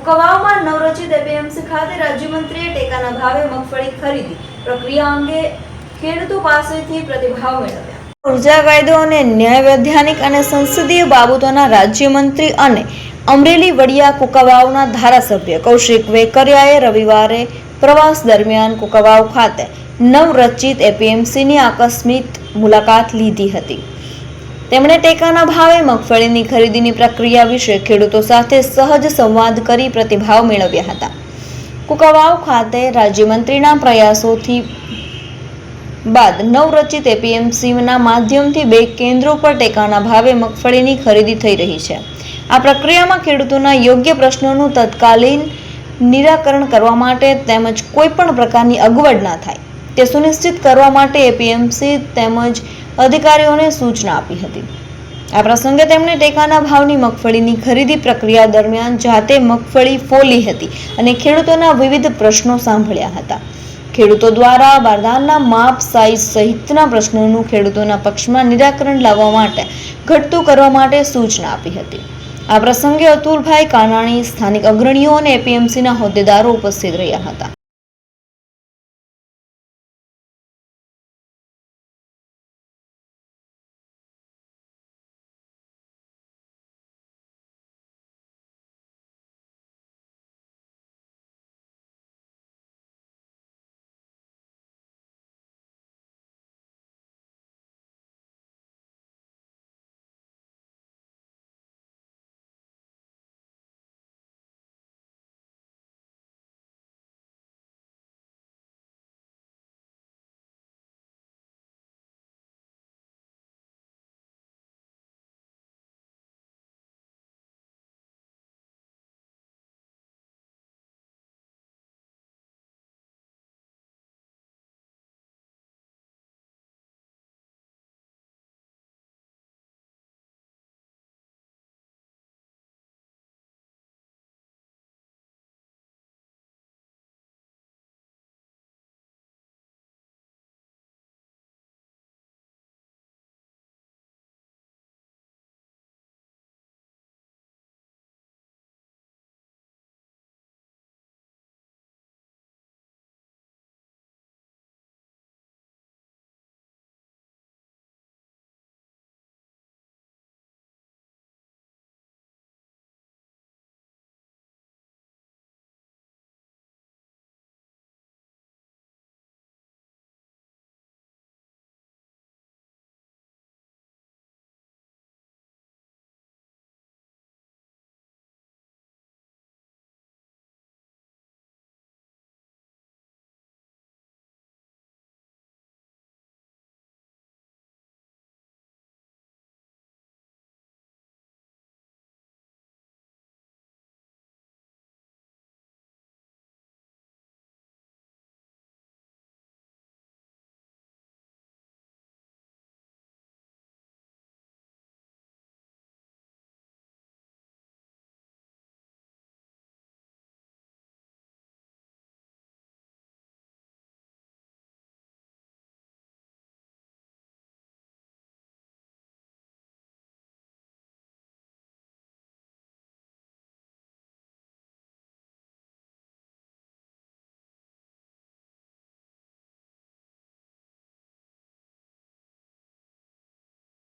કુકવાવમાં નવરચિત APMC ખાતે રાજ્યમંત્રીએ ટેકાના ભાવે મગફળી ખરીદી પ્રક્રિયા અંગે ખેડૂતો પાસેથી પ્રતિભાવ મેળવ્યા। ઉર્જા કાયદો અને ન્યાય વૈધાનિક અને સંસદીય બાબતોના રાજ્યમંત્રી અને અમરેલી વડિયા કુકવાવના ધારાસભ્ય કૌશિક વેકરિયાએ રવિવારે પ્રવાસ દરમિયાન કુકવાવ ખાતે નવરચિત એપીએમસીની આકસ્મિક મુલાકાત લીધી હતી। તેમણે ટેકાના ભાવે મગફળીની ખરીદીની પ્રક્રિયા વિશે ખેડૂતો સાથે સહજ સંવાદ કરી પ્રતિભાવ મેળવ્યા હતા। કુકવાવ ખાતે રાજ્યમંત્રીના પ્રયાસોથી બાદ નવરચિત એપીએમસીના માધ્યમથી 2 કેન્દ્રો પર ટેકાના ભાવે મગફળીની ખરીદી થઈ રહી છે। આ પ્રક્રિયામાં ખેડૂતોના યોગ્ય પ્રશ્નોનું તત્કાલીન નિરાકરણ કરવા માટે તેમજ કોઈ પણ પ્રકારની અગવડ ન થાય તે સુનિશ્ચિત કરવા માટે એપીએમસી તેમજ અધિકારીઓને સૂચના આપી હતી। આ પ્રસંગે તેમણે ટેકાના ભાવની મગફળીની ખરીદી પ્રક્રિયા દરમિયાન જાતે મગફળી ફોલી હતી અને ખેડૂતોના વિવિધ પ્રશ્નો સાંભળ્યા હતા। ખેડૂતો દ્વારા બારદાનના માપ, સાઈઝ સહિતના પ્રશ્નોનું ખેડૂતોના પક્ષમાં નિરાકરણ લાવવા માટે ઘટતું કરવા માટે સૂચના આપી હતી। આ પ્રસંગે અતુલભાઈ કાનાણી, સ્થાનિક અગ્રણીઓ અને એપીએમસીના હોદ્દેદારો ઉપસ્થિત રહ્યા હતા।